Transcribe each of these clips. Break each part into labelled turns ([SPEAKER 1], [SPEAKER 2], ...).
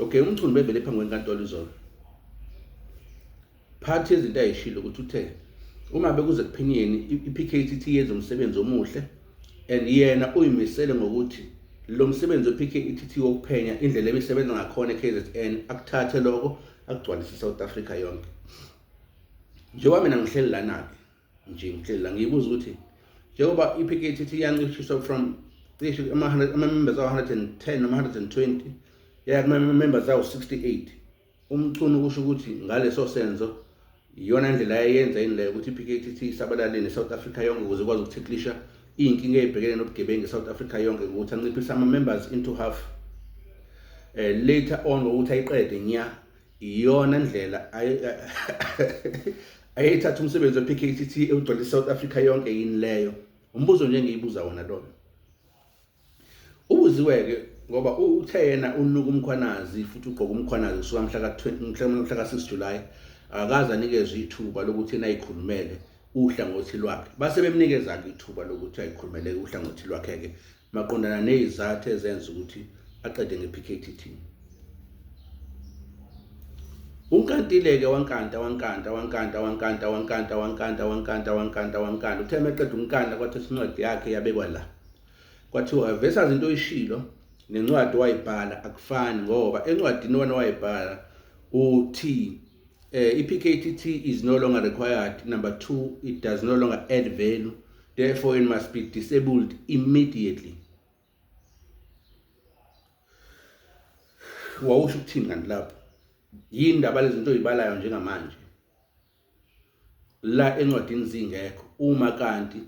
[SPEAKER 1] Okay, umchunu bevele phambi kwenkantolo izolo. Phathi izinto ayishilo ukuthi uthe uma bekuze kuphenyeni iPKTT yenza umsebenzi omuhle and yena uyimisele ngokuthi lo msebenzi wePKTT wokuphenya indlela ebisebenza ngakhona eKZN akuthathe lokho akugcwalise eSouth Africa yonke. Njengoba mina ngihleli lana ke ngihleli la ngiyibuza ukuthi njengoba iPKTT yancishiswa from ama-members awu-110 noma 120 yaya kuma-members awu-68, umchunu kusho ukuthi ngaleso senzo iyona ndlela yayenza yini leyo ukuthi iPKTT isabalalele eSouth Africa yonke ukuze ikwazi ukutheklisha iy'nkinga ey'bhekene nobugebengu eSouth Africa yonke ngokuthi anciphise ama-members into half. Later on ngokuthi ayiqede nya iyona ndlela ayethatha umsebenzi wePKTT ewugcwalisa eSouth Africa yonke yini leyo. Umbuzo nje engiyibuza wona loyo. Ubuziwe-ke ngoba uthe yena unuka umkhwanazi futhi ugqoka umkhwanazi kusuka mhla ka-6 July akaze anikezwe ithuba lokuthi yena ayikhulumele uhlangothi lwakhe. Base bemnikeza-ke ithuba lokuthi ayikhulumele uhlangothi lwakhe-ke maqondana nezizathu ezenza ukuthi aqede ngePKTT. Unkantile-ke wankanta uthe meqeda unkanta kwathi incwadi yakhe yabekwa la kwathiwa versus into oyishilo nencwadi wayibhala akufani ngoba encwadini wona wayibhala uthi iPKTT is no longer required. Number 2, it does no longer add value, therefore it must be disabled immediately. Wawusho ukuthini kanti lapho? Yini indaba lezinto oyibalayo njengamanje la encwadini zingekho uma kanti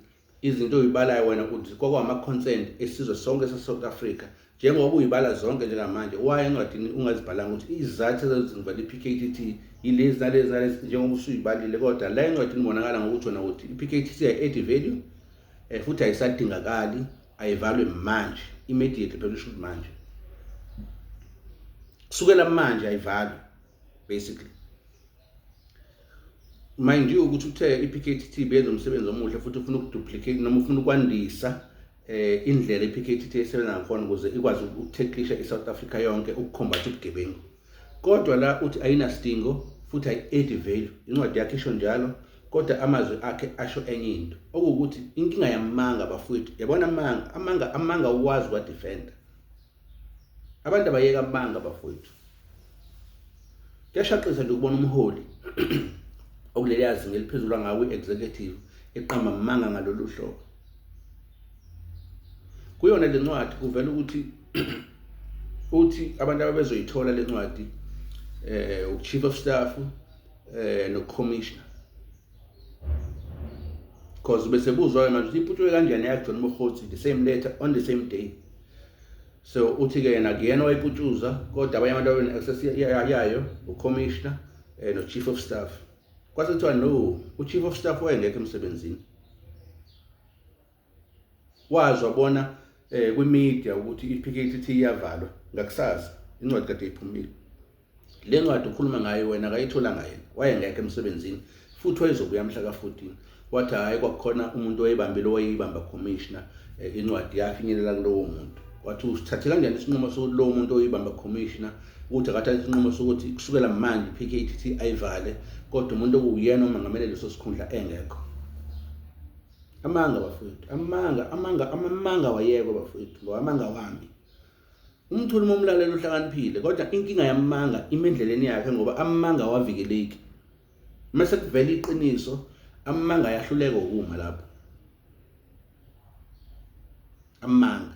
[SPEAKER 1] izinto oyibalayo wena ukuthi kwakwama-consent esizwe sonke sase-South Africa njengoba uyibala zonke njengamanje why encwadini ungazibhalanga ukuthi izizathu ezenza iPKTT yilezi nalezi njengoba usuyibalile kodwa la encwadini ibonakala ngokuthi wona ukuthi iPKTT ayi-add value futhi ayisadingakali ayivalwe manje immediately phela usho ukuthi manje kusukela manje ayivalwe basically. Mind you ukuthi uthe iPKTT benza umsebenzi omuhle futhi ufuna ukuduplicate noma ufuna ukwandisa indlela iPKTT esebenza ngakhona ukuze ikwazi ukutheklisha eSouth Africa yonke ukukhombata ubugebengu. Kodwa la uthi ayinasidingo futhi ayi-add value. Incwadi yakhe isho njalo kodwa amazwi akhe asho enye into. Okuwukuthi inkinga yamanga bafowethu. Yabona amanga uwazi kwa defender. Abantu abayeka amanga bafowethu. Kuyashaqisa nje ukubona umholi okuleliyazi ngeliphezulu ngawe executive eqamba amanga ngalolu hlobo. Kuyona le ncwadi kuvela ukuthi uthi abantu ababezoyithola le ncwadi uchief of staff no commissioner because bese buzwa manje iphuthiwe kanjani yakhe John Mokgotsi the same letter on the same day. So uthi ke yena kuyena wayiputshuza kodwa abanye abantu abene access yayo ucommissioner no chief of staff. Kwasithiwa no, uchief of staff wayengekho emsebenzini. Wazwa bona kwimedia ukuthi iPKTT iyavalwa ngakusasa incwadi kade iphumile. Le ncwadi ukhuluma ngayo wena akayithola ngayo wayengekho emsebenzini futhi wayezobuya mhla ka-14 wathi hayi kwakukhona umuntu oyibambile owayibamba commissioner incwadi yafinyelela kulowo muntu. Wathi usithathe kanjani isinqumo sokuthi lowo muntu oyibamba commissioner ukuthi akathathe isinqumo sokuthi kusukela manje iPKTT ayivale kodwa umuntu okuyena omangamele leso sikhundla engekho. Amanga bafowethu, amanga wayeko bafowethu, ngoba amanga wami. Umthuli momlalelo uhlakaniphile kodwa inkinga yamanga imendleleni yakhe ngoba amanga awavikeleki. Mase kuvela iqiniso amanga ayahluleka ukuma lapho. Amanga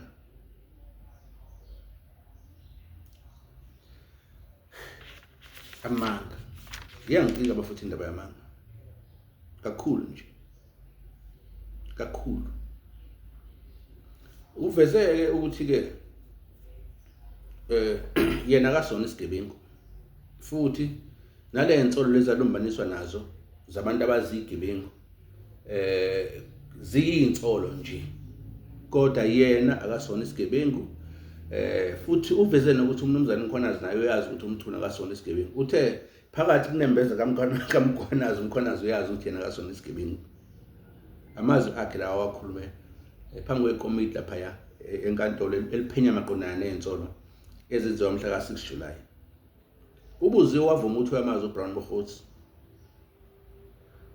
[SPEAKER 1] iyangicika bafowethu indaba yamanga kakhulu nje kakhulu. Uvezeke ukuthi ke yena akasona isigebengu futhi nale insolo lezalumbaniswa nazo zabantu abazigebengu ziyinsolo nje kodwa yena akasona isigebengu. Futhi uveze nokuthi umnumzane Mkhwanazi naye uyazi ukuthi umthuna akasona isigebengu. Uthe phakathi kunembeza kaMkhwanazi uMkhwanazi uyazi ukuthi yena akasona isigebengu. Amazwi akhe lawa awakhulume phambi kwekomiti lapha enkantolo eliphenya maqondana nezinsolo ezenziwa mhla ka-6 July. ubuziwe wavuma ukuthi uyamazi uBrown Mokgotsi,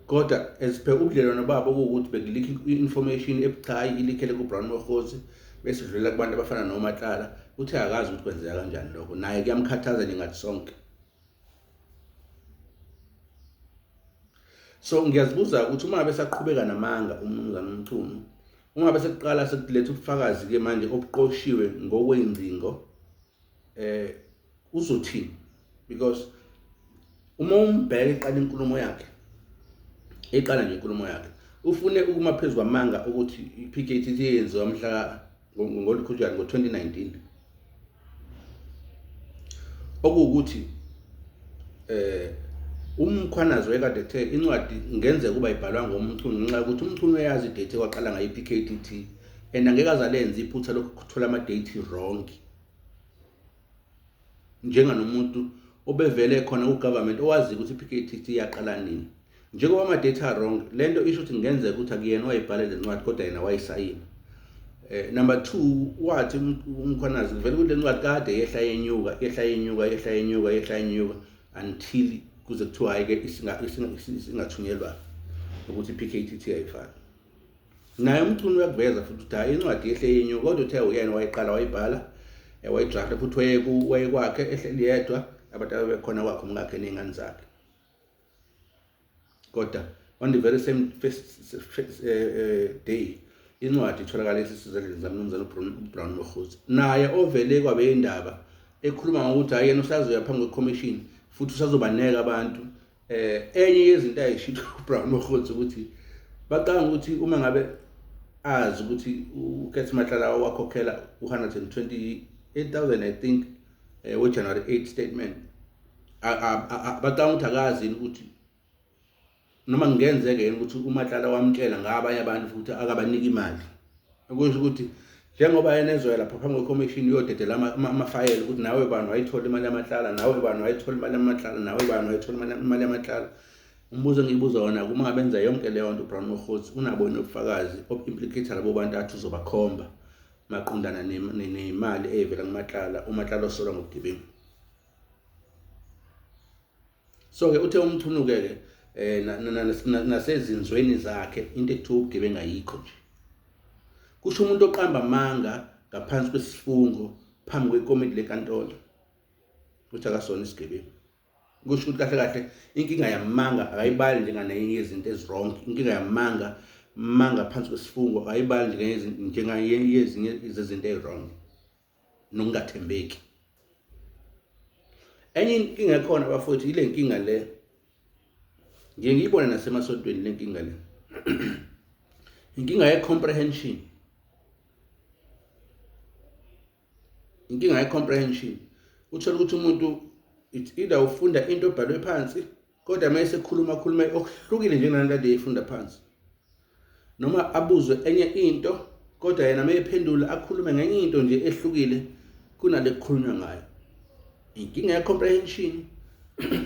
[SPEAKER 1] kodwa as per ubudlelwano babo ukuthi bekulikha information ebucayi ilikhele kuBrown Mokgotsi bese idlulela kubantu abafana noMatlala, uthi akazi ukuthi kwenzeka kanjani lokho, naye kuyamkhathaza nje ngathi sonke. So ngiyazibuza ukuthi uma besaqhubeka namanga umnumzana uMchunu, uma beseqala sekuletha ubufakazi ke manje obuqoshiwe ngokwengcingo, uzothini? Because uma umbheke eqala inkulumo yakhe, ufune ukuma phezu kwamanga ukuthi iPKTT yenziwa mhla ngolikhujana ngo-2019, okuwukuthi umkhwanazi wekade ethe incwadi ngenzeka kuba ibhalwa ngomchunu ngenxa yokuthi umchunu uyazi idate ekwaqala ngayo iPKTT and angeke azalenza iphutha lokuthola ama-date wrong, njenganomuntu obevele khona ku-government owazi ukuthi iPKTT yaqala nini. Njengoba ama-data wrong, lento isho ukuthi ngenzeka ukuthi akuyena wayibhala le ncwadi kodwa yena wayisayina. Number 2, wathi umkhwanazi vele kule ncwadi kade yehla yenyuka until kuze kuthiwa hayi ke isingathunyelwa ukuthi iPKTT ayifaki. Naye umchunu uyakuveza futhi ukuthi hayi incwadi yehle yenyuka, kodwa uthe uyena wayiqala wayibhala, wayidrafta futhi wayekwakhe ehleli yedwa, abantu abekhona kwakhe umkakhe ney'ngane zakhe. Kodwa on the very same day incwadi itholakala esisezandleni zamnumzana uBrown Mokgotsi, naye ovele kwabe indaba ekhuluma ngokuthi hayi yena usazoya phambi kweCommission futhi usazobaneka abantu. Enye yezinto ayishilo uBrown Mokgotsi ukuthi bacanga ukuthi uma ngabe azi ukuthi uKethi Matlala wakhokhela u128,000 I think we-January 8 statement, bacanga ukuthi akazi ukuthi noma ngenzeke yena ukuthi uMatlala wamtshela ngabanye abantu futhi akabanika imali, okusho ukuthi njengoba yena ezoya lapha phambi kweCommission uyodedela amafayeli ukuthi nawe bani wayithola imali yaMatlala, nawe bani wayithola imali yaMatlala, nawe bani wayithola imali yaMatlala. Umbuzo engiyibuza wona uma ngabe benza yonke leyo nto uBrown Mokgotsi unabo nobufakazi ob-implicate labo bantu athi uzobakhomba maqondana nemali evela kuMatlala, uMatlala osolwa ngobugebengu. So ke uthe umthunuke nasezinzweni zakhe into ekuthiwa ubugebengu ayikho nje. Kusho umuntu oqamba amanga ngaphansi kwesifungo phambi kwekomiti lenkantolo ukuthi akasona isigebengu. Kusho ukuthi kahle inkinga yamanga akayibali njenganenye yezinto ezwrong. Inkinga yamanga phansi kwesifungo akayibali njengezinye izinto ezwrong nokungathembeki. Enye inkinga ekhona bafowethu ile nkinga le ngiye ngiyibone nasemasontweni le nkinga le. Inkinga ye-comprehension. Inkinga ye-comprehension. Uthola ukuthi umuntu either ufunda into obhalwe phansi kodwa mase ekhuluma okuhlukile njengalento eyifunda phansi, noma abuzwe enye into kodwa yena mayephendula akhulume ngenye into nje ehlukile kunale kukhulunywa ngayo. Inkinga ye-comprehension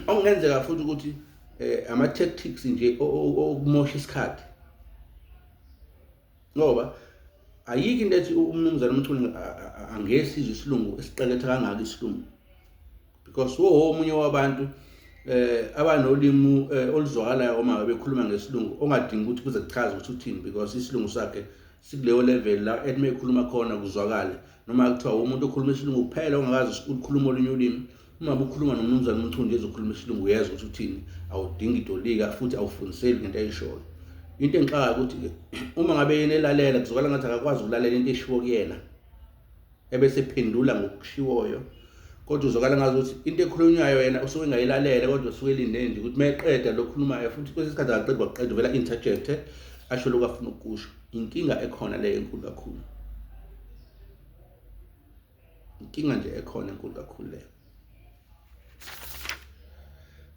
[SPEAKER 1] okungenzeka futhi ukuthi ama-tactics nje okumosha isikhathi, ngoba ayikho into ethi umnumzana uMchunu angesizwe isilungu esiqeketha kangaka isilungu, because omunye wabantu abanolimi oluzwakalayo uma bekhuluma ngesilungu ongadingi ukuthi kuze kuchaze ukuthi uthini, because isilungu sakhe sikuleyo level la ethi mekhuluma khona kuzwakale, noma kuthiwa umuntu okhuluma isilungu kuphela ongakazi ukukhuluma olunye ulimi. Uma ukhuluma nomnumzana uMchunu nje ezokhuluma isilungu uyezwa ukuthi uthini, awudingi itolika futhi awufundiseli ngento ayishoyo. Into engixaka ukuthi uma ngabe yena elalela kuzwakala ngathi akakwazi ukulalela into eshiwo kuyena ebese phendula ngokushiwoyo, kodwa uzokala ngazi ukuthi into ekhulunywayo yena usuke engayilalele kodwa usuke elinde nje ukuthi mayeqeda lokhulumayo futhi kwesikhathi akaqedwa kuqeda vela interject asho lokho afuna ukusho. Inkinga ekhona le enkulu kakhulu, inkinga nje ekhona enkulu kakhulu le.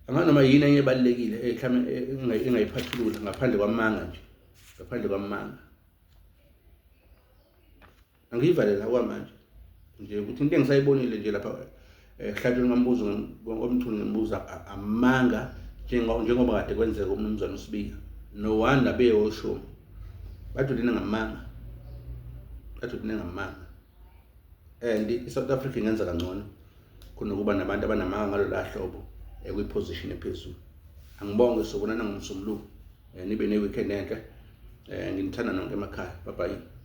[SPEAKER 1] Anganoma yini enye ebalekile engayiphathulula ngaphandle kwamanga nje, ngaphandle kwamanga angiyivalela kwamanje nje ukuthi into engisayibonile nje lapha ehlakeni ngambuzo ngomthuni ngibuza amanga njengoba kade kwenzeka umnumzana uSibika no1 abeyosho badudine ngamanga, and iSouth Africa ingenza kangcono kunokuba nabantu abanamanga ngalo la hlobo kwi-position ephezulu. Angibonge, sobonana ngomsombuluko. Nibe ne-weekend enhle. Nginithanda nonke emakhaya. Bye bye.